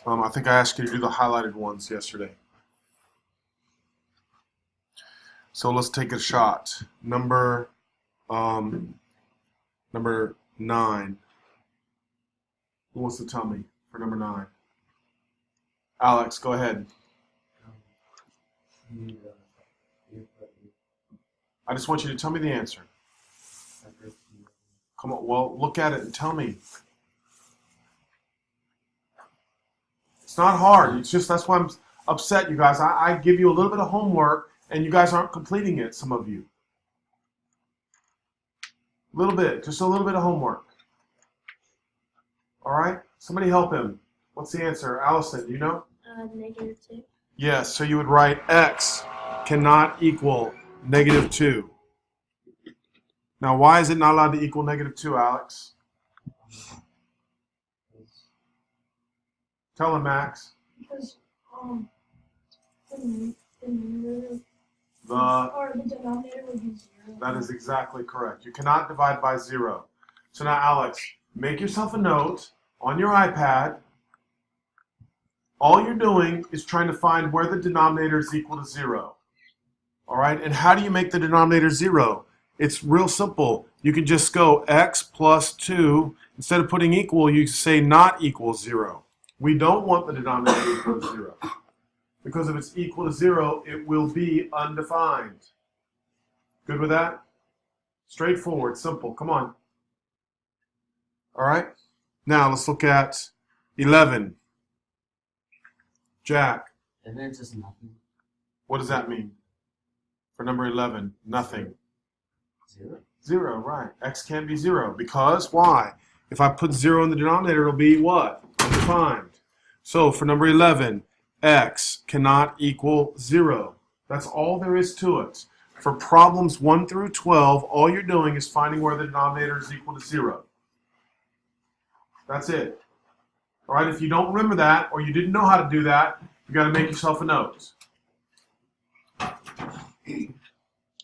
I think I asked you to do the highlighted ones yesterday. So let's take a shot. Number 9. Who wants to tell me for number 9? Alex, go ahead. I just want you to tell me the answer. Come on, well, look at it and tell me. It's not hard. It's just that's why I'm upset, you guys. I give you a little bit of homework, and you guys aren't completing it, some of you. A little bit, just a little bit of homework. All right? Somebody help him. What's the answer? Allison, do you know? -2. Yes, so you would write x cannot equal -2. Now, why is it not allowed to equal -2, Alex? Tell him, Max. Because the numerator The the denominator would be 0. That is exactly correct. You cannot divide by 0. So now, Alex, make yourself a note on your iPad. All you're doing is trying to find where the denominator is equal to 0. All right? And how do you make the denominator 0? It's real simple. You can just go x plus 2. Instead of putting equal, you say not equal 0. We don't want the denominator equal to 0. Because if it's equal to 0, it will be undefined. Good with that? Straightforward, simple. Come on. All right? Now let's look at 11. Jack. And then just nothing. What does that mean? For number 11, nothing. 0. 0, right. X can't be 0 because why? If I put 0 in the denominator, it'll be what? Undefined. So for number 11, x cannot equal 0. That's all there is to it. For problems 1 through 12, all you're doing is finding where the denominator is equal to 0. That's it. All right, if you don't remember that or you didn't know how to do that, you got to make yourself a note.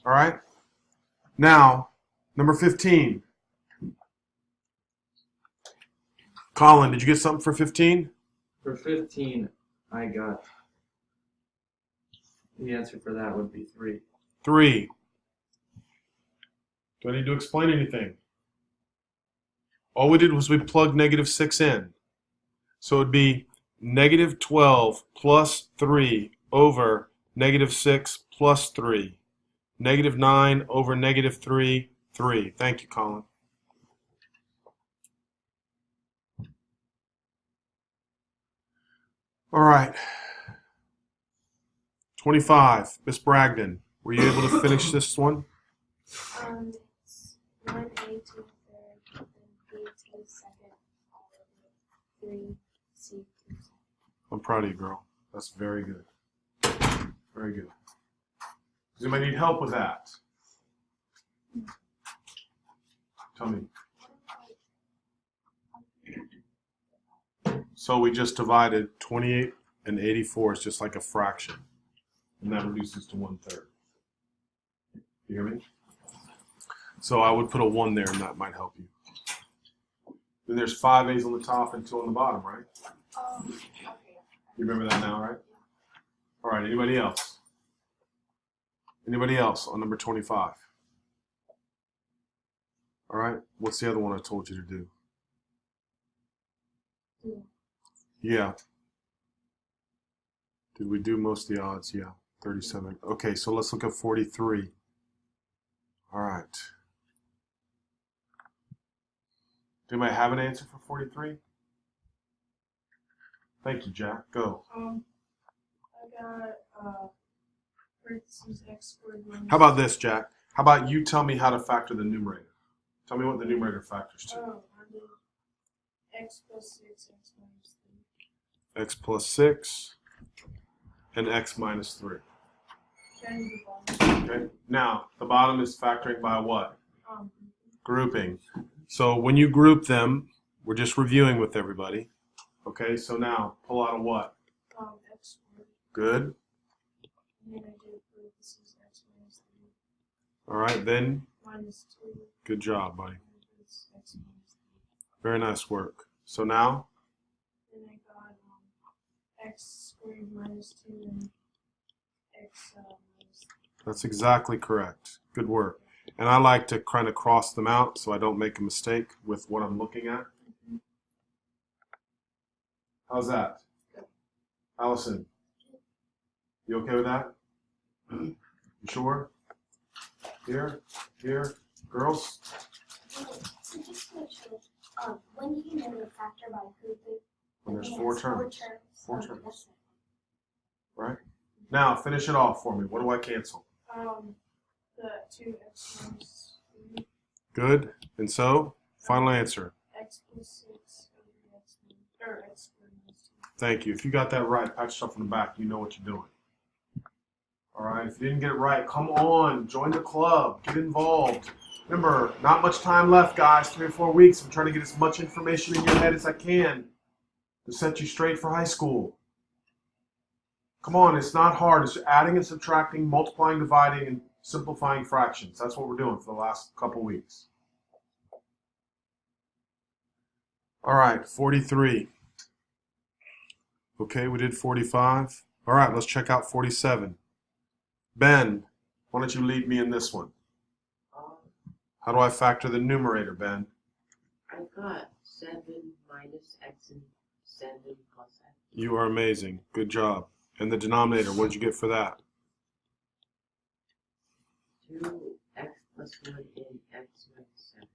All right? Now, number 15. Colin, did you get something for 15? For 15, I got the answer for that would be 3. 3. Do I need to explain anything? All we did was we plugged -6 in. So it would be -12 plus 3 over -6 plus 3. -9 over -3, 3. Thank you, Colin. All right. 25. Miss Bragdon, were you able to finish this one? It's 1a to the third, then b to the second, all over 3c to the second. I'm proud of you, girl. That's very good. Very good. Does anybody need help with that? Tell me. So we just divided 28 and 84 is just like a fraction. And that reduces to 1/3. You hear me? So I would put a 1 there and that might help you. Then there's 5 A's on the top and 2 on the bottom, right? Okay. You remember that now, right? All right, anybody else? Anybody else on number 25? All right, what's the other one I told you to do? Yeah. Did we do most of the odds? Yeah, 37. Okay, so let's look at 43. All right. Do anybody have an answer for 43? Thank you, Jack. Go. I got parentheses x squared minus. How about this, Jack? How about you tell me how to factor the numerator? Tell me what the numerator factors to. I did x plus 6, x minus 3. X plus 6 and x minus 3. Change the bottom. Okay. Now, the bottom is factoring by what? Um, Grouping. So when you group them, we're just reviewing with everybody. Okay, so now pull out a what? x squared. Good. And then I did parentheses x minus 3. All right, then Minus 2. good job, buddy. X minus 3. Very nice work. So now, Then I got x squared minus 2 and x minus. That's exactly correct. Good work. And I like to kind of cross them out so I don't make a mistake with what I'm looking at. How's that? Allison, you okay with that? You sure? Here? Here? Girls? So just to make sure, when do you negative factor by who? When there's four terms. Four Okay, terms. that's Right? Now, finish it off for me. What do I cancel? the 2x minus 3, Good. And so, final answer. x plus 6 over x minus, or x squared minus 2. Thank you. If you got that right, pat yourself on the back. You know what you're doing. All right. If you didn't get it right, come on. Join the club. Get involved. Remember, not much time left, guys. 3 or 4 weeks. I'm trying to get as much information in your head as I can to set you straight for high school. Come on. It's not hard. It's adding and subtracting, multiplying, dividing, and simplifying fractions. That's what we're doing for the last couple weeks. All right. 43. Okay, we did 45. All right, let's check out 47. Ben, why don't you lead me in this one? How do I factor the numerator, Ben? I got 7 minus x and 7 plus x. You are amazing. Good job. And the denominator, what did you get for that? 2x plus 1 and x minus 7.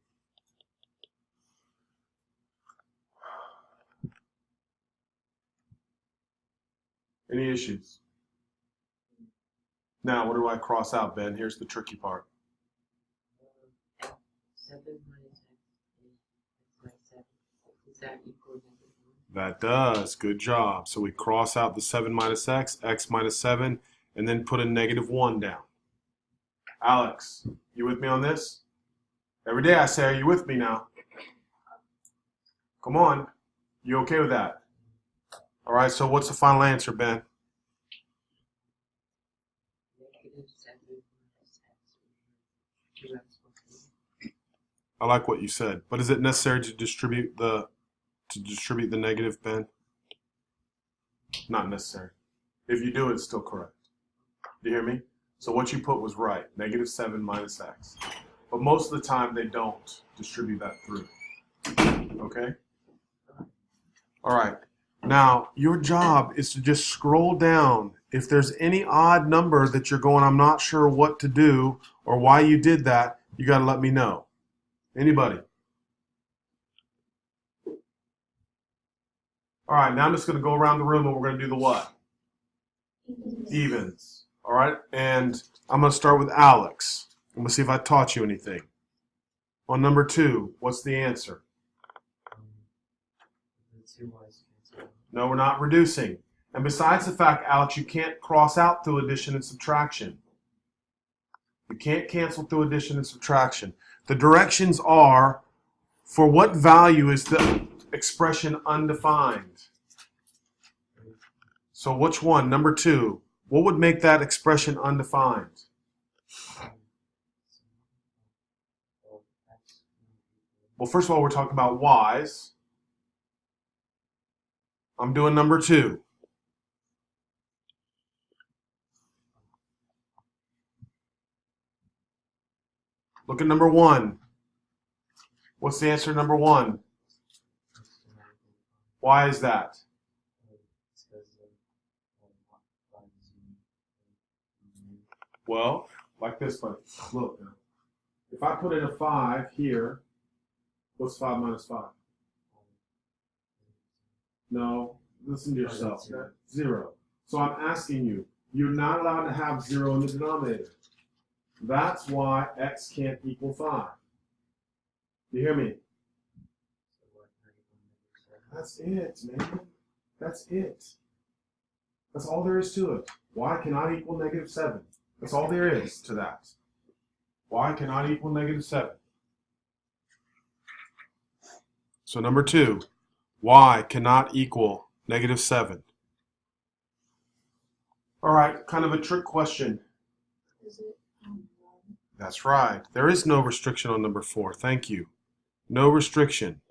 Any issues? Now, what do I cross out, Ben? Here's the tricky part. 7 minus x and x minus 7. Does that equal -1? That does. Good job. So we cross out the 7 minus x minus 7, and then put a -1 down. Alex, you with me on this? Every day I say, are you with me now? Come on. You okay with that? All right, so what's the final answer, Ben? -7 minus x. 2x plus 1. I like what you said, but is it necessary to distribute the negative, Ben? Not necessary. If you do, it's still correct. Do you hear me? So what you put was right, -7 minus x. But most of the time they don't distribute that through. Okay? All right. Now, your job is to just scroll down. If there's any odd number that you're going, I'm not sure what to do or why you did that, you got to let me know. Anybody? All right, now I'm just going to go around the room and we're going to do the what? Evens. All right, and I'm going to start with Alex. I'm going to see if I taught you anything. On number 2, what's the answer? The 2 y's cancel. No, we're not reducing. And besides the fact, Alex, you can't cross out through addition and subtraction. You can't cancel through addition and subtraction. The directions are, for what value is the expression undefined? So which one? Number 2. What would make that expression undefined? Well, first of all, we're talking about y's. I'm doing number 2. Look at number 1. What's the answer to number 1? Why is that? Well, like this, buddy. Look. If I put in a 5 here, what's 5 minus 5? No, listen to yourself. 0. So I'm asking you, you're not allowed to have 0 in the denominator. That's why x can't equal 5. You hear me? That's it, man. That's it. That's all there is to it. Y cannot equal -7. That's all there is to that. Y cannot equal -7. So number 2, y cannot equal -7. All right, kind of a trick question. Is it That's right. There is no restriction on number 4. Thank you. No restriction.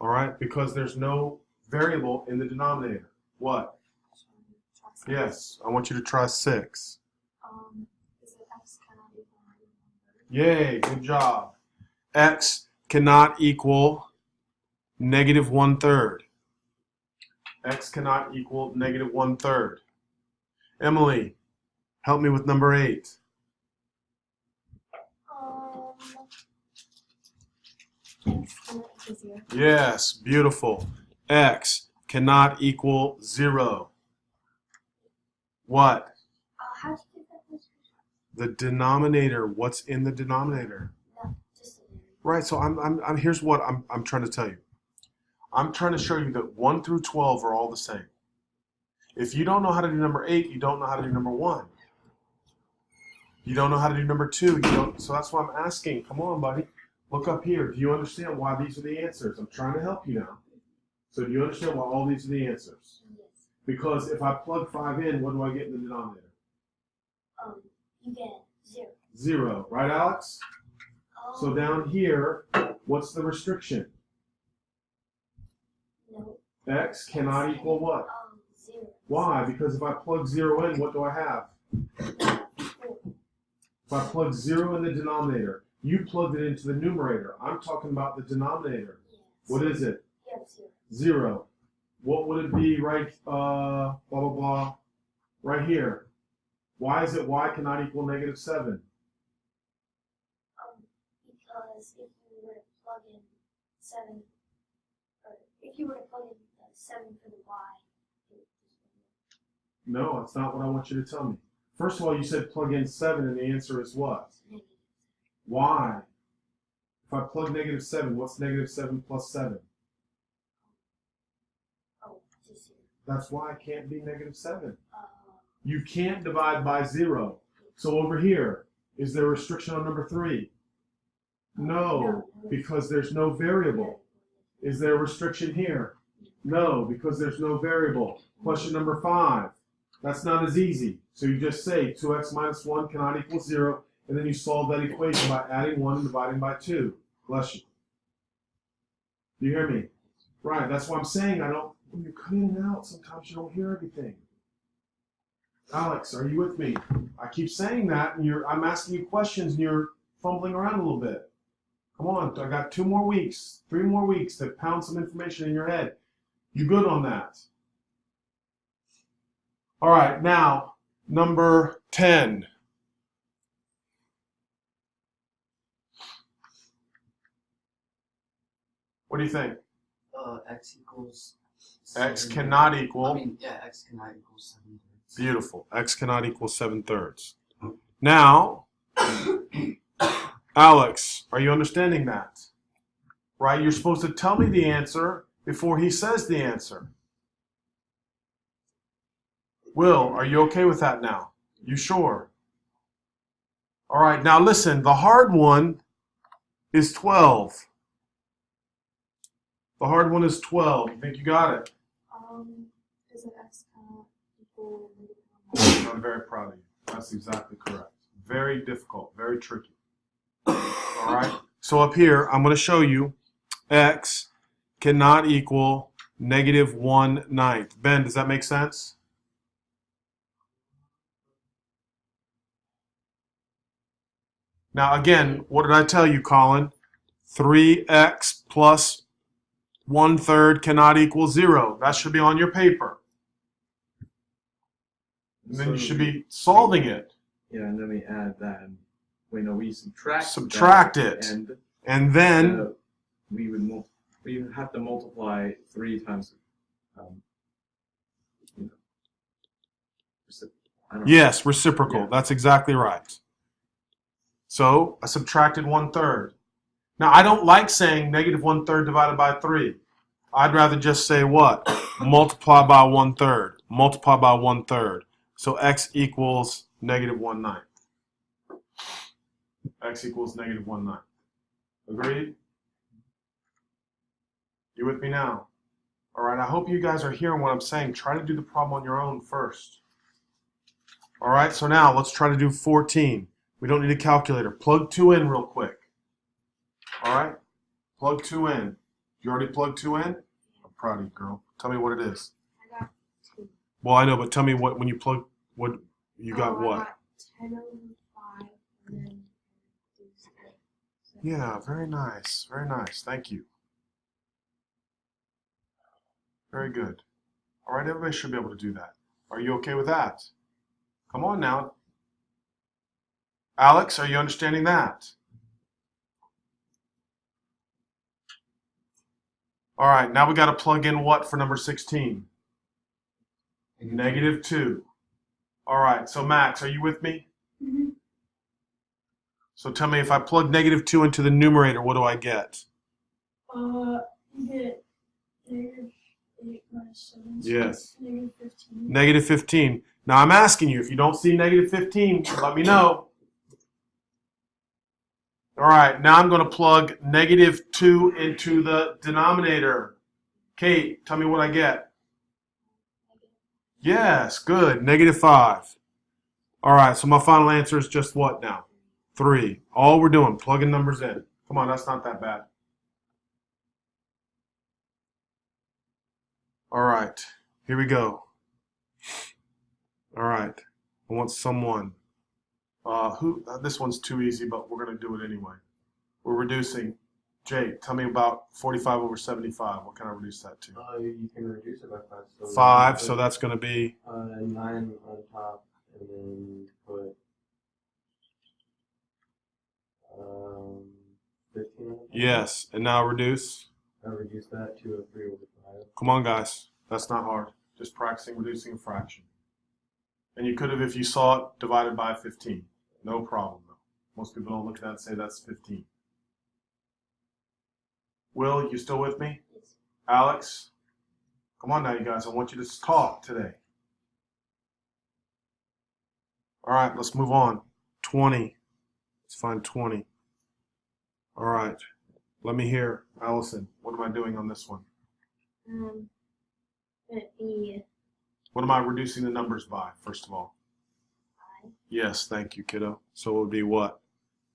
All right, because there's no variable in the denominator. What? ask? Yes, I want you to try 6. Is it x cannot equal -1/3? Yay, good job. X cannot equal -1/3. X cannot equal -1/3. Emily, help me with number 8. X cannot equal 0. Yes, beautiful. X cannot equal 0. What? How did you get that question? The denominator. What's in the denominator? No, just a little. Right. So I'm here's what I'm trying to tell you. I'm trying to show you that 1 through 12 are all the same. If you don't know how to do number 8, you don't know how to do number 1. You don't know how to do number 2. You don't. So that's why I'm asking. Come on, buddy. Look up here. Do you understand why these are the answers? I'm trying to help you now. So do you understand why all these are the answers? Yes. Because if I plug 5 in, what do I get in the denominator? You get 0. 0, right, Alex? So down here, what's the restriction? No. X cannot equal what? 0. Why? Because if I plug 0 in, what do I have? 4. If I plug 0 in the denominator, you plugged it into the numerator. I'm talking about the denominator. Yes. What is it? You have 0. 0. What would it be right, blah, blah, blah, right here? Why is it y cannot equal -7? Because if you were to plug in 7, or if you were to plug in 7 for the y, it would just No, that's not what I want you to tell me. First of all, you said plug in 7, and the answer is what? be negative. Why? If I plug -7, what's -7 plus 7? Just 0. That's why it can't be -7. Uh, You can't divide by 0. So over here, is there a restriction on number 3? No, because there's no variable. Is there a restriction here? No, because there's no variable. Question number 5. That's not as easy. So you just say 2x minus 1 cannot equal 0, and then you solve that equation by adding 1 and dividing by 2. Bless you. Do you hear me? Right, that's why I'm saying when you come in and out, sometimes you don't hear everything. Alex, are you with me? I keep saying that, and I'm asking you questions, and you're fumbling around a little bit. Come on, I got 2 more weeks, 3 more weeks to pound some information in your head. You good on that? All right, now, number 10. What do you think? X equals. X 7. cannot equal. X cannot equal 7/3. Beautiful. X cannot equal 7/3. Now, Alex, are you understanding that? Right? You're supposed to tell me the answer before he says the answer. Will, are you okay with that now? You sure? All right. Now listen, the hard one is 12. The hard one is 12. You think you got it? Is it x cannot equal -1? I'm very proud of you. That's exactly correct. Very difficult, very tricky. All right. So up here, I'm going to show you x cannot equal -1/9. Ben, does that make sense? Now again, what did I tell you, Colin? 3x plus 1/3 cannot equal 0. That should be on your paper. And then you should be solving it. Yeah, and then we add that. We subtract. Subtract that, it. And then we would have to multiply 3 times. yes, reciprocal. Yeah. That's exactly right. So I subtracted 1/3. Now I don't like saying -1/3 divided by 3. I'd rather just say what? Multiply by 1/3. Multiply by 1/3. So x equals -1/9. X equals -1/9. Agreed? You with me now? All right, I hope you guys are hearing what I'm saying. Try to do the problem on your own first. All right, so now let's try to do 14. We don't need a calculator. Plug 2 in real quick. All right, plug 2 in. You already plugged 2 in? I'm proud of you, girl. Tell me what it is. I got 2. Well, I know, but tell me what when you plug what you got I what? got 10 over 5 and then reduce it. So Yeah, very nice. Very nice. Thank you. Very good. All right, everybody should be able to do that. Are you okay with that? Come on now. Alex, are you understanding that? All right, now we got to plug in what for number 16? Negative 2. All right, so Max, are you with me? Mhm. So tell me, if I plug negative 2 into the numerator, what do I get? You get negative 8 minus 7. So Yes. Negative 15. Negative 15. Now I'm asking you, if you don't see negative 15, let me know. All right, now I'm going to plug negative 2 into the denominator. Kate, tell me what I get. Yes, good. Negative 5. All right, so my final answer is just what now? 3. All we're doing, plugging numbers in. Come on, that's not that bad. All right, here we go. All right, I want someone. This one's too easy, but we're going to do it anyway. We're reducing. Jake, tell me about 45 over 75. What can I reduce that to? You can reduce it by 5. So 5, so that's going to be 9 on top, and then put 15 on top. yes. And now reduce. I reduce that to a 3 over 5. Come on, guys. That's not hard. Just practicing reducing a fraction. And you could have, if you saw it, divided by 15. No problem, though. Most people don't look at that and say that's 15. Will, you still with me? Yes. Alex? Come on now, you guys. I want you to talk today. All right, let's move on. 20. Let's find 20. All right. Let me hear. Allison, what am I doing on this one? It'd be What am I reducing the numbers by, first of all? 5. Yes, thank you, kiddo. So it would be what?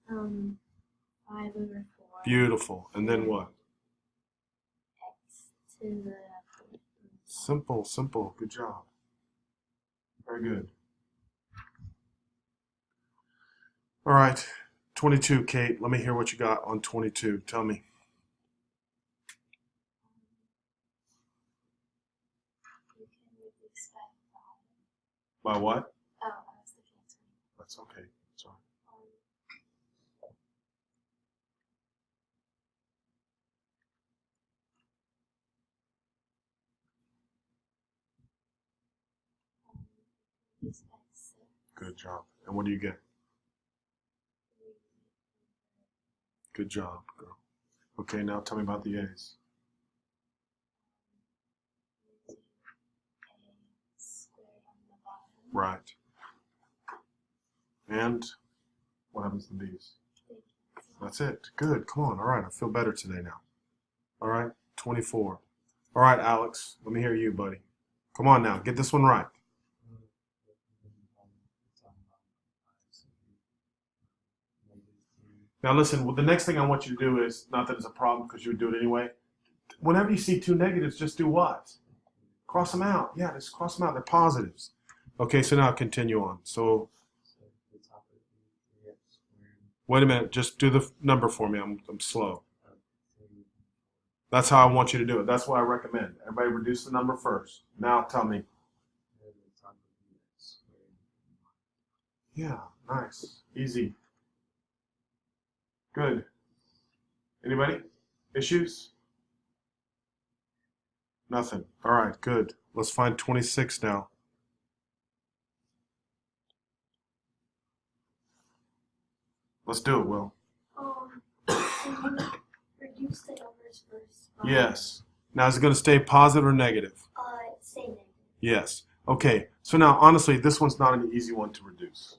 5 over 4. Beautiful. And then what? X to the Simple, simple. Good job. Very good. All right. 22, Kate. Let me hear what you got on 22. Tell me. You can reduce by 5. By what? Oh, I was looking at 20. That's okay. Sorry. Reduce by 6. Good job. And what do you get? Good job, girl. Okay, now tell me about the A's. A squared on the bottom. Right. And what happens to these? That's it. Good. Come on. All right. I feel better today now. All right. 24. All right, Alex. Let me hear you, buddy. Come on now. Get this one right. Now listen, well, the next thing I want you to do is, not that it's a problem because you would do it anyway, whenever you see two negatives, just do what? Cross them out. Yeah, just cross them out. They're positives. Okay, so now continue on. So, wait a minute. Just do the number for me. I'm slow. That's how I want you to do it. That's what I recommend. Everybody reduce the number first. Now tell me. Yeah, nice. Easy. Good. Anybody? Issues? Nothing. All right, good. Let's find 26 now. Let's do it, Will. Reduce the numbers first. Yes. Now, is it going to stay positive or negative? Say negative. Yes. Okay. So now, honestly, this one's not an easy one to reduce.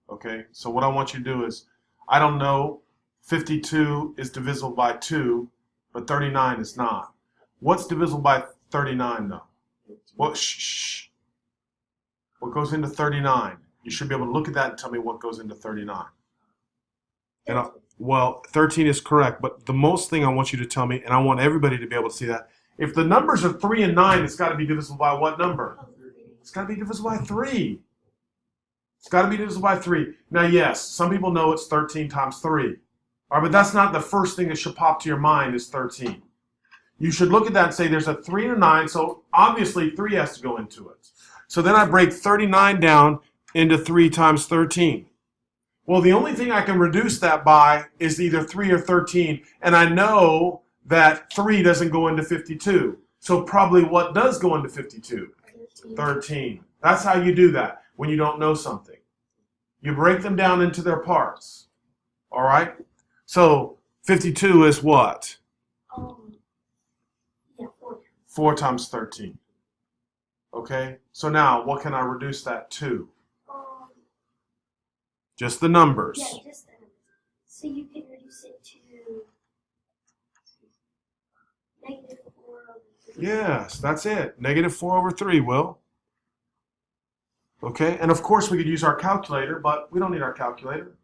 Okay. So what I want you to do is, I don't know, 52 is divisible by 2, but 39 is not. What's divisible by 39, though? What? Shh. What goes into 39? You should be able to look at that and tell me what goes into 39. And well, 13 is correct, but the most thing I want you to tell me, and I want everybody to be able to see that, if the numbers are 3 and 9, it's got to be divisible by what number? It's got to be divisible by 3. It's got to be divisible by 3. Now, yes, some people know it's 13 times 3. All right, but that's not the first thing that should pop to your mind is 13. You should look at that and say there's a 3 and a 9, so obviously 3 has to go into it. So then I break 39 down into 3 times 13. Well, the only thing I can reduce that by is either 3 or 13, and I know that 3 doesn't go into 52. So probably what does go into 52? 13. That's how you do that when you don't know something. You break them down into their parts. All right? So 52 is what? Yeah, 4 times 13. Okay? So now, what can I reduce that to? Just the numbers. Yeah, just the numbers. So you can reduce it to -4 over 3. Yes, that's it. -4 over 3, Will. Okay, and of course we could use our calculator, but we don't need our calculator.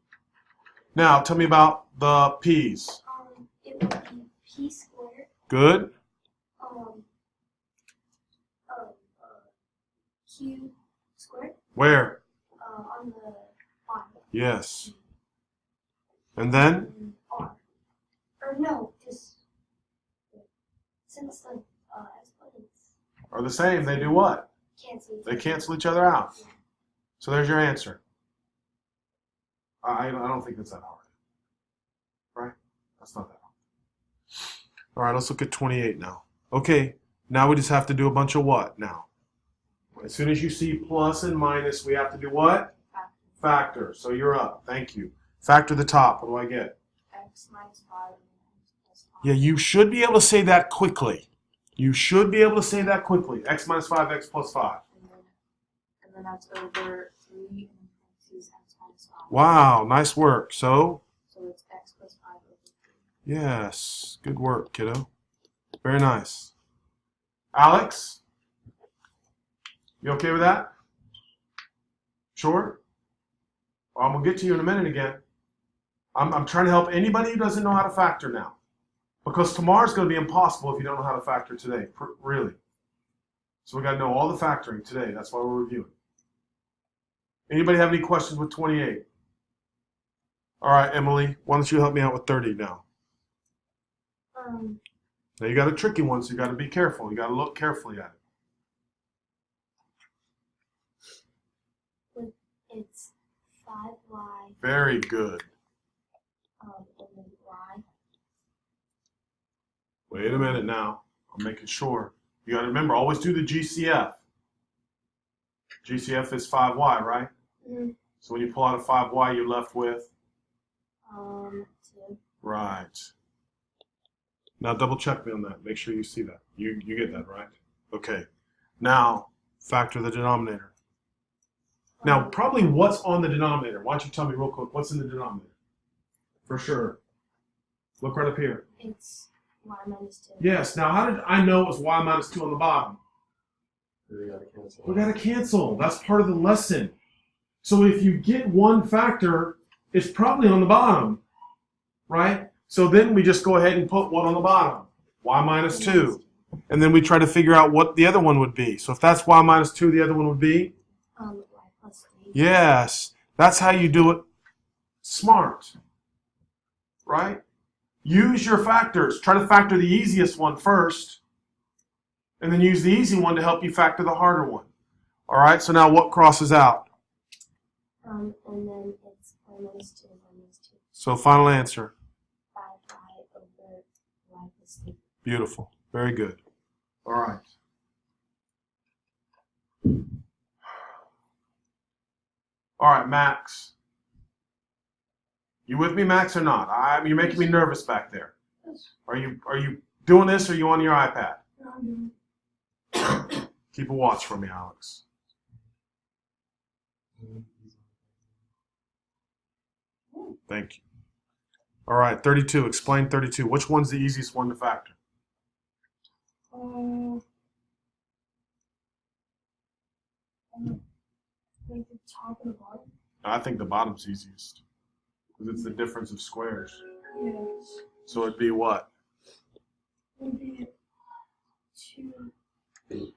Now, tell me about the p's. It would be p squared. Good. Q squared. Where? On the bottom. Yes. And then? R. Or no, just since the exponents Are the same. They do what? cancel. They cancel each other out. So there's your answer. I don't think that's that hard. Right? That's not that hard. All right, let's look at 28 now. Okay, now we just have to do a bunch of what now? As soon as you see plus and minus, we have to do what? Factor. So you're up. Thank you. Factor the top. What do I get? X minus 5 and X plus 5. Yeah, you should be able to say that quickly. You should be able to say that quickly. X minus 5, X plus 5. And then that's over 3 and X is X minus 5. Wow, nice work. So So it's X plus 5 over 3. yes, good work, kiddo. Very nice. Alex, you okay with that? Sure? Well, I'm going to get to you in a minute again. I'm trying to help anybody who doesn't know how to factor now. Because tomorrow's going to be impossible if you don't know how to factor today, really. So we got to know all the factoring today. That's why we're reviewing. Anybody have any questions with 28? All right, Emily, why don't you help me out with 30 now? Now you got a tricky one, so you got to be careful. You got to look carefully at it. It's 5y. Very good. And then y. Wait a minute now. I'm making sure. You got to remember, always do the GCF. GCF is 5y, right? Mm-hmm. So when you pull out a 5y, you're left with? 2. Right. Now double check me on that. Make sure you see that. You get that, right? Okay. Now, factor the denominator. Now, probably what's on the denominator? Why don't you tell me real quick what's in the denominator? For sure. Look right up here. It's y minus 2. Yes. Now, how did I know it was y minus 2 on the bottom? We gotta cancel. We got to cancel. That's part of the lesson. So if you get one factor, it's probably on the bottom, right? So then we just go ahead and put what on the bottom? Y minus 2. And then we try to figure out what the other one would be. So if that's y minus 2, the other one would be? Y plus 3. Yes. That's how you do it smart, right? Use your factors. Try to factor the easiest one first, and then use the easy one to help you factor the harder one. All right, so now what crosses out? And then it's y minus 2, y minus 2. So final answer. 5y over y plus 3. Beautiful. Very good. All right. All right, Max. You with me, Max, or not? You're making me nervous back there. Are you doing this, or are you on your iPad? Keep a watch for me, Alex. Thank you. All right, 32. Explain 32. Which one's the easiest one to factor? Like the top and the bottom? I think the bottom's easiest because it's the difference of squares. Yes. So it'd be what? It would be 2m and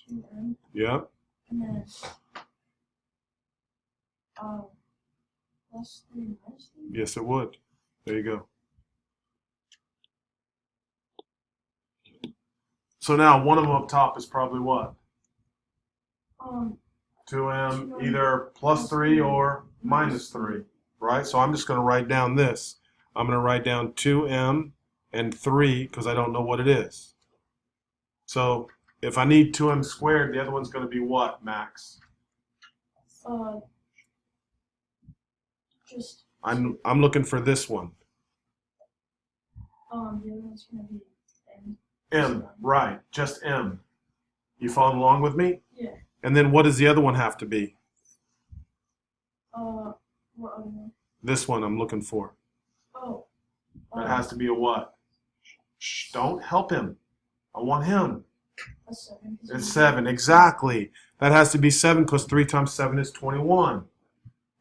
2m. Yep. And then plus 3 minus 3? Yes, it would. There you go. So now one of them up top is probably what? 2m, either plus 3 or minus 3, right? So I'm just going to write down this. I'm going to write down 2m and 3 because I don't know what it is. So if I need 2m squared, the other one's going to be what, Max? Just I'm looking for this one. the other one's gonna be n. M, right, just m. You following along with me? Yeah. And then what does the other one have to be? What other one? This one I'm looking for. Oh. It has to be a what? Shh, don't help him. I want him. A 7. It's 7, exactly. That has to be 7 because 3 times 7 is 21.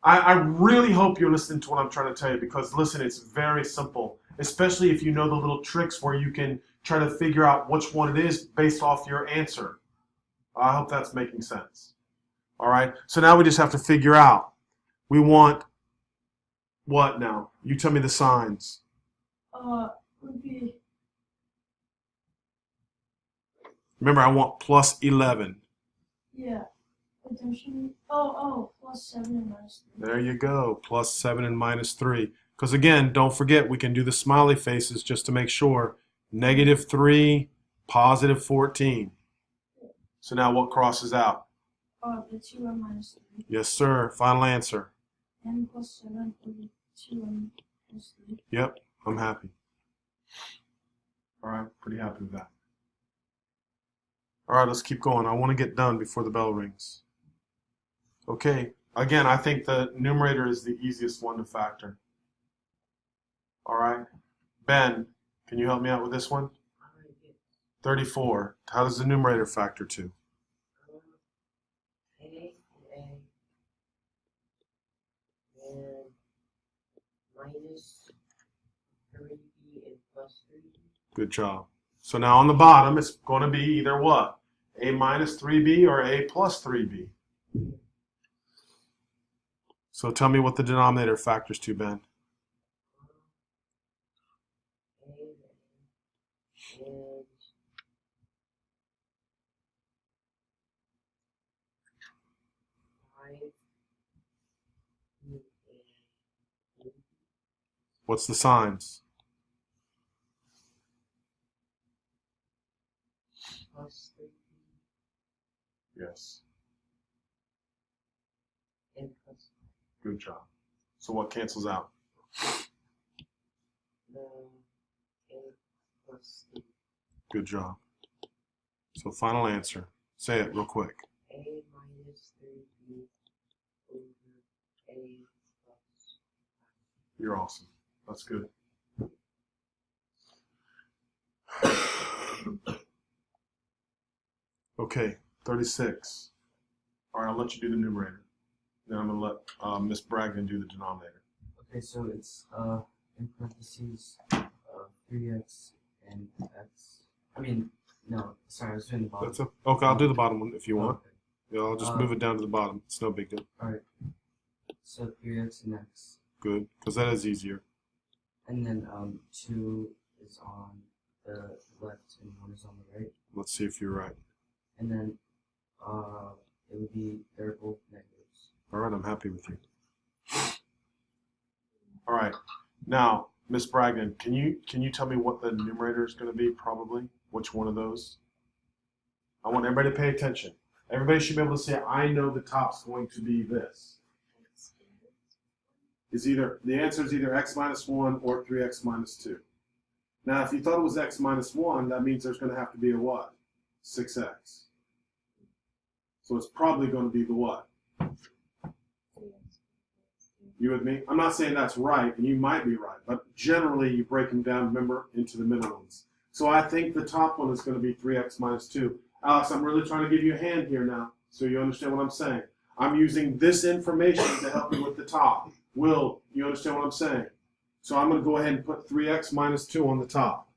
I really hope you're listening to what I'm trying to tell you because, listen, it's very simple, especially if you know the little tricks where you can try to figure out which one it is based off your answer. I hope that's making sense. All right, so now we just have to figure out. We want what now? You tell me the signs. Would be... Remember, I want plus 11. Yeah. But there should be... plus 7 and minus 3. There you go, plus 7 and minus 3. Because again, don't forget, we can do the smiley faces just to make sure. -3, positive 14. So now what crosses out? The 2m minus 3. Yes, sir. Final answer. N plus 7 would be 2m plus 3. Yep, I'm happy. All right, pretty happy with that. All right, let's keep going. I want to get done before the bell rings. Okay, again, I think the numerator is the easiest one to factor. All right, Ben, can you help me out with this one? 34. How does the numerator factor to? A, and minus 3b and plus 3b. Good job. So now on the bottom, it's going to be either what? A minus 3b or a plus 3b. So tell me what the denominator factors to, Ben. And 5 and What's the signs? plus 3b Yes. and plus Good job. So what cancels out? the a plus 3. Good job. So final answer. Say it real quick. A minus 3b over a plus 5. You're awesome. That's good. Okay, 36. All right, I'll let you do the numerator. Then I'm going to let Miss Bragdon do the denominator. Okay, so it's in parentheses 3x and x. I mean, no, sorry, I was doing the bottom. That's okay, I'll do the bottom one if you want. Okay. Yeah, I'll just move it down to the bottom. It's no big deal. Alright. So 3x and x. Good, because that is easier. And then 2 is on the left and 1 is on the right. Let's see if you're right. And then it would be, they're both negatives. All right, I'm happy with you. All right, now, Miss Bragdon, can you tell me what the numerator is going to be, probably? Which one of those? I want everybody to pay attention. Everybody should be able to say, I know the top's going to be this. The answer is either x minus 1 or 3x minus 2. Now, if you thought it was x minus 1, that means there's going to have to be a what? 6x. So it's probably going to be the what? You with me? I'm not saying that's right, and you might be right, but generally you break them down, remember, into the middle ones. So I think the top one is going to be 3x minus 2. Alex, I'm really trying to give you a hand here now, so you understand what I'm saying. I'm using this information to help you with the top. Will, you understand what I'm saying? So I'm going to go ahead and put 3x minus 2 on the top.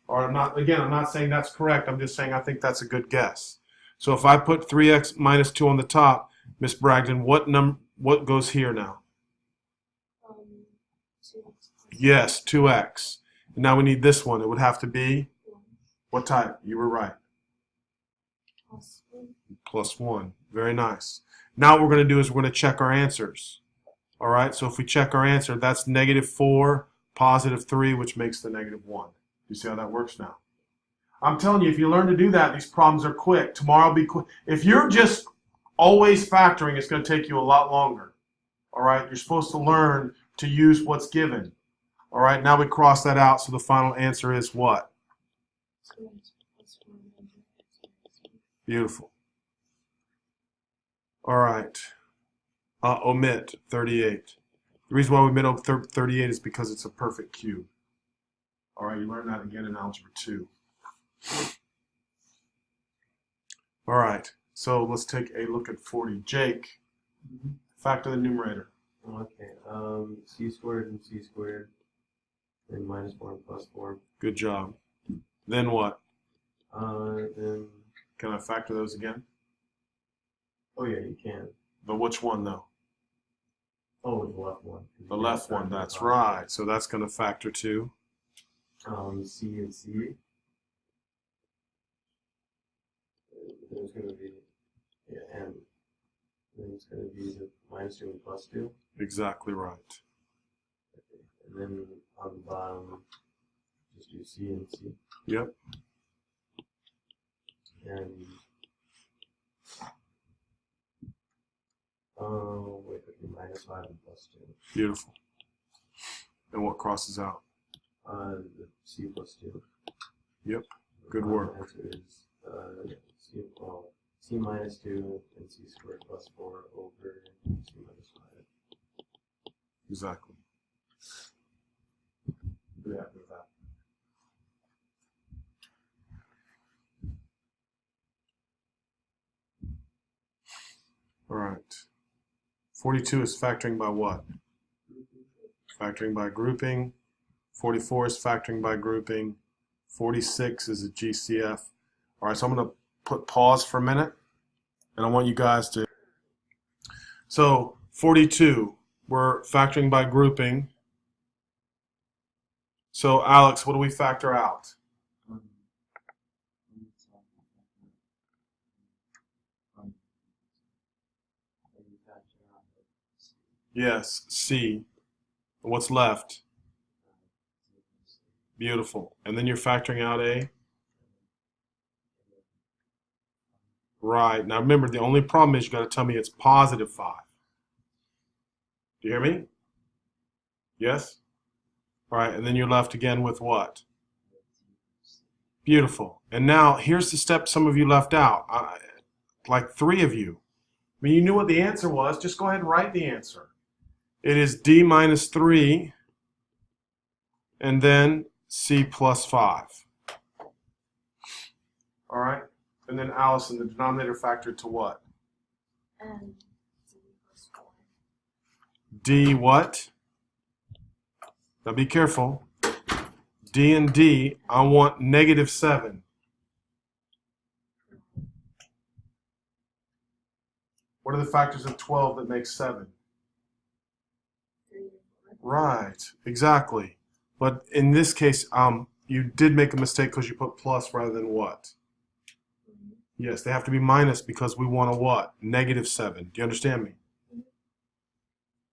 Or I'm not saying that's correct. I'm just saying I think that's a good guess. So if I put 3x minus 2 on the top, Miss Bragdon, what goes here now? 2x. Yes, 2x. And now we need this one. It would have to be what type? You were right. Plus 1. Plus 1. Very nice. Now what we're going to do is we're going to check our answers. All right, so if we check our answer, that's -4, +3, which makes the -1. You see how that works now? I'm telling you, if you learn to do that, these problems are quick. Tomorrow will be quick. If you're just always factoring, it's going to take you a lot longer. All right, you're supposed to learn to use what's given. All right, now we cross that out, so the final answer is what? 2x plus 1 over x minus 1. Beautiful. All right. Omit 38. The reason why we omit 38 is because it's a perfect cube. All right, you learn that again in Algebra 2. All right, so let's take a look at 40. Jake, factor the numerator. Okay, c squared and c squared, and -4 and +4. Good job. Then what? Then, Can I factor those again? oh yeah, you can. But which one, though? Oh, the left one. The left one, that's right. So that's going to factor to C and C. There's going to be, yeah, and then it's going to be the -2 and +2. exactly right. Okay. And then on the bottom, just do C and C. Yep. And, wait, okay, -5 and +2. Beautiful. And what crosses out? The C plus 2. Yep. Good The work. answer is C minus 2 and C squared plus 4 over C minus 5. Exactly. Pretty happy with that. All right. 42 is factoring by what? Factoring by grouping. 44 is factoring by grouping. 46 is a GCF. All right, so I'm going to put pause for a minute, and I want you guys to. So 42, we're factoring by grouping. So Alex, what do we factor out? Yes, C. What's left? Beautiful. And then you're factoring out A? Right. Now remember, the only problem is you got to tell me it's +5. Do you hear me? Yes? All right, and then you're left again with what? Beautiful. And now here's the step some of you left out, like 3 of you. I mean, you knew what the answer was. Just go ahead and write the answer. It is D minus 3, and then C plus 5. All right? And then Allison, the denominator factored to what? D plus 4. D what? Now be careful. D and D, I want -7. What are the factors of 12 that make 7? 3 and 4. Right, exactly. But in this case, you did make a mistake because you put plus rather than what? Yes, they have to be minus because we want a what? -7. Do you understand me?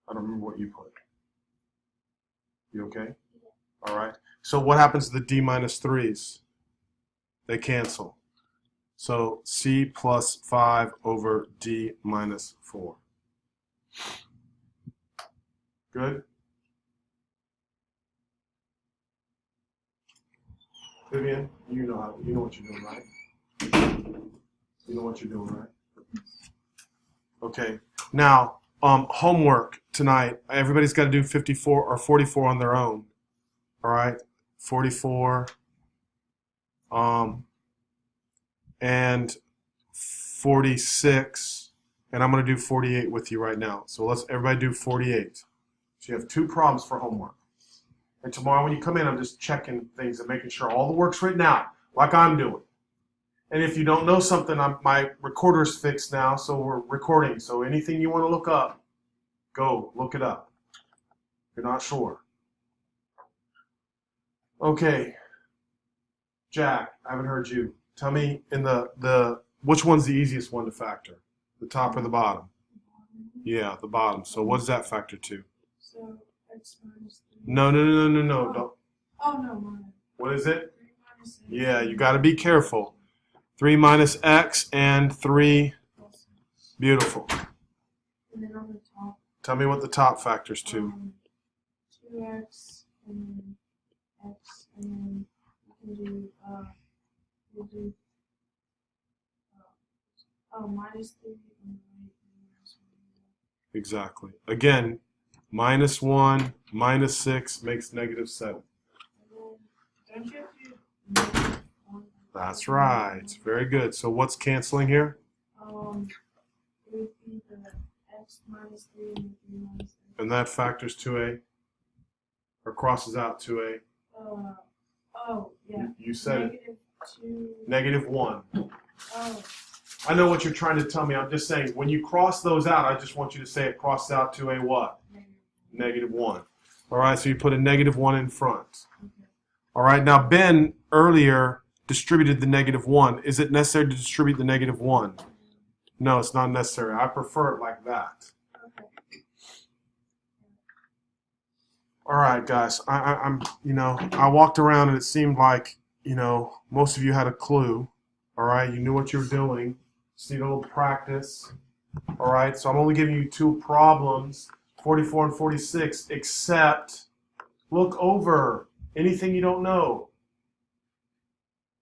I don't remember what you put. You okay? All right. So what happens to the D minus 3s? They cancel. So C plus 5 over D minus 4. Good? Vivian, you know what you're doing, right? You know what you're doing, right? Okay. Now, homework tonight. Everybody's got to do 54 or 44 on their own. All right? 44 and 46, and I'm going to do 48 with you right now. So let's everybody do 48. So you have 2 problems for homework. And tomorrow when you come in, I'm just checking things and making sure all the work's written out, like I'm doing. And if you don't know something, my recorder's fixed now, so we're recording. So anything you want to look up, go look it up. If you're not sure. Okay. Jack, I haven't heard you. Tell me in which one's the easiest one to factor? The top or the bottom? Yeah, the bottom. So what does that factor to? So x minus 3. No. Don't. Oh, no, minus. What is it? 3 minus x. Yeah, you got to be careful. 3 minus x and 3. Plus x. Beautiful. And then on the top. Tell me what the top factors to. 2x and then x, and then you can do minus 3 and minus 1. Exactly. Again, minus 1, minus 6 makes negative 7. And then, don't you have to do negative 1? That's right. Very good. So what's canceling here? It would be the x minus 3 and the 3 minus 3. And that factors to a, or crosses out to a. Yeah. You said it. Negative 2. -1. Oh, I know what you're trying to tell me. I'm just saying, when you cross those out, I just want you to say it crosses out to a what? -1. All right, so you put a -1 in front. okay. All right, now Ben earlier distributed the -1. Is it necessary to distribute the -1? No, it's not necessary. I prefer it like that. Okay. All right, guys. I'm I walked around and it seemed like, most of you had a clue. All right, you knew what you were doing. Just need a little practice. All right, so I'm only giving you 2 problems, 44 and 46, except look over anything you don't know.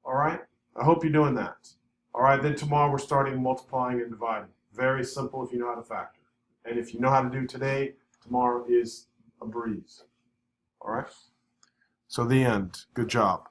All right, I hope you're doing that. All right, then tomorrow we're starting multiplying and dividing. Very simple if you know how to factor. And if you know how to do today, tomorrow is a breeze. All right? So the end. Good job.